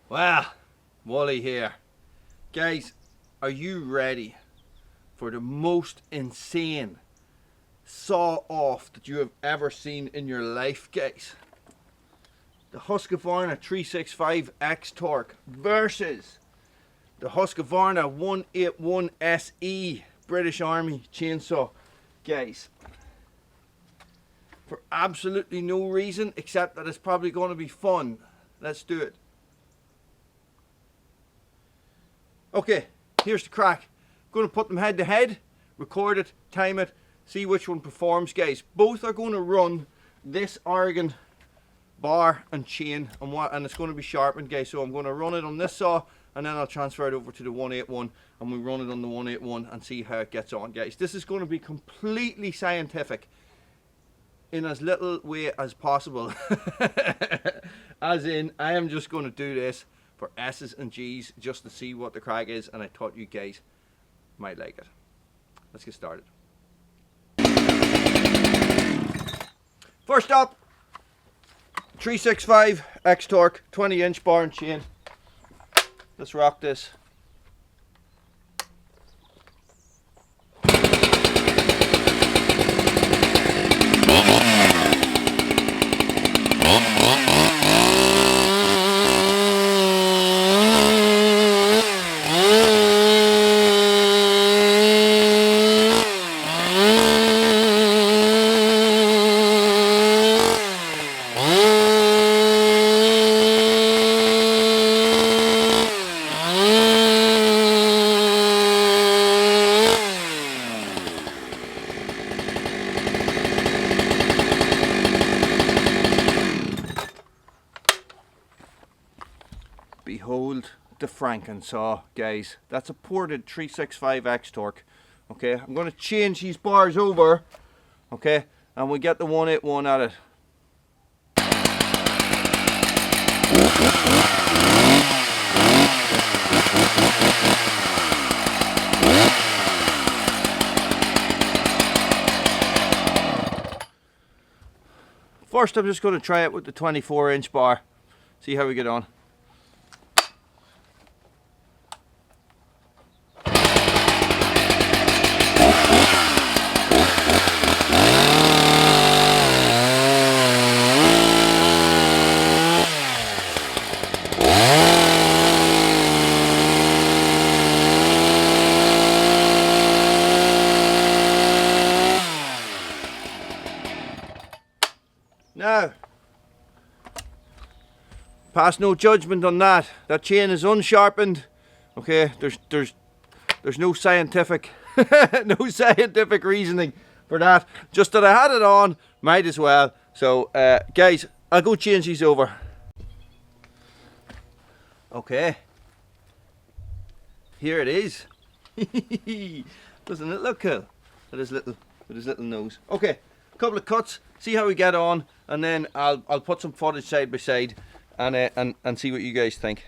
Well, Wally here. Guys, are you ready for the most insane saw off that you have ever seen in your life, guys? The Husqvarna 365 x-torq versus the Husqvarna 181 SE British Army chainsaw. Guys, for absolutely no reason except that it's probably going to be fun, let's do it. Okay, here's the crack. I'm going to put them head to head, record it, time it, see which one performs, guys. Both are going to run this Oregon bar and chain, and it's going to be sharpened, guys. So I'm going to run it on this saw, and then I'll transfer it over to the 181, and we run it on the 181 and see how it gets on, guys. This is going to be completely scientific in as little way as possible. As in, I am just going to do this for S's and G's just to see what the crack is, and I thought you guys might like it. Let's get started. First up, 365 x-torq 20-inch bar and chain. Let's rock this. Behold the Frankensaw, guys. That's a ported 365 x-torq. Okay, I'm going to change these bars over. Okay, and we get the 181 at it. First, I'm just going to try it with the 24-inch bar. See how we get on. Now, pass no judgment on that. That chain is unsharpened. Okay, there's no scientific no scientific reasoning for that. Just that I had it on, might as well. So guys, I'll go change these over. Okay, here it is. Doesn't it look cool? With his little nose. Okay, a couple of cuts. See how we get on, and then I'll put some footage side by side, and see what you guys think.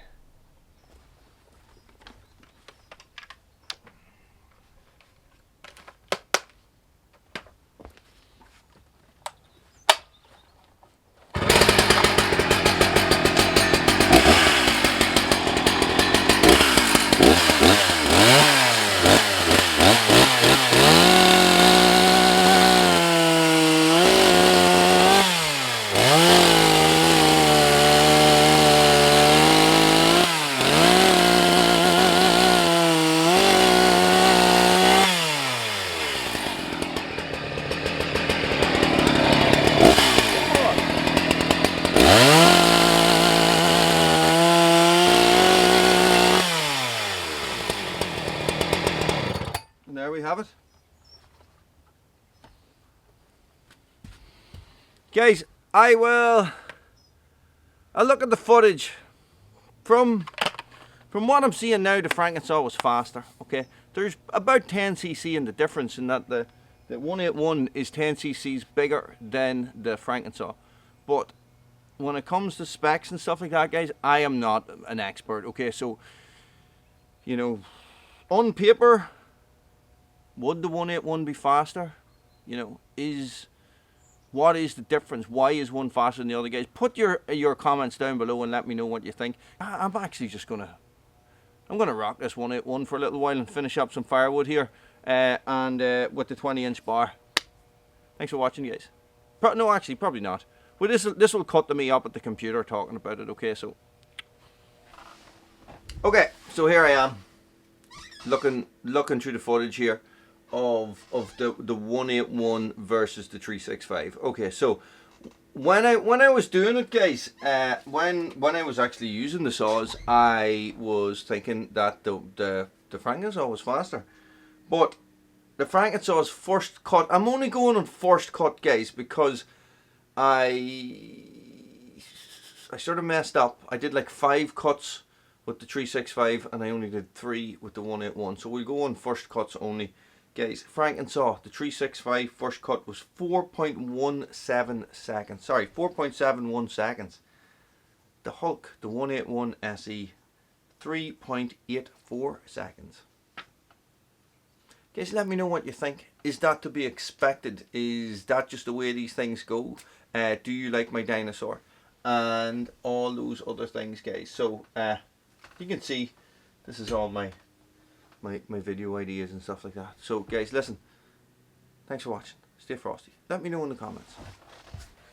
There we have it. Guys, I'll look at the footage. From what I'm seeing now, the Frankensaw was faster. Okay, there's about 10 cc in the difference in that the 181 is 10 cc's bigger than the Frankensaw. But when it comes to specs and stuff like that, guys, I am not an expert. Okay, so you know, on paper, would the 181 be faster? You know, is What is the difference? Why is one faster than the other, guys? Put your comments down below and let me know what you think. I'm actually just gonna rock this 181 for a little while and finish up some firewood here, and with the 20-inch bar. Thanks for watching, guys. No, actually, probably not. Well, this will cut me up at the computer talking about it. Okay, so here I am, looking through the footage here of the 181 versus the 365. Okay, so when I was doing it, guys, when I was actually using the saws, I was thinking that the Frankensaw was faster, but the Frankensaw's first cut, I'm only going on first cut, guys, because I sort of messed up. I did like 5 cuts with the 365 and I only did 3 with the 181, so we'll go on first cuts only, guys. Frankensaw, the 365 first cut was 4.17 seconds. Sorry, 4.71 seconds. The Hulk, the 181 SE, 3.84 seconds. Guys, let me know what you think. Is that to be expected? Is that just the way these things go? Do you like my dinosaur? And all those other things, guys. So, you can see, this is all my video ideas and stuff like that. So, guys, listen. Thanks for watching. Stay frosty. Let me know in the comments.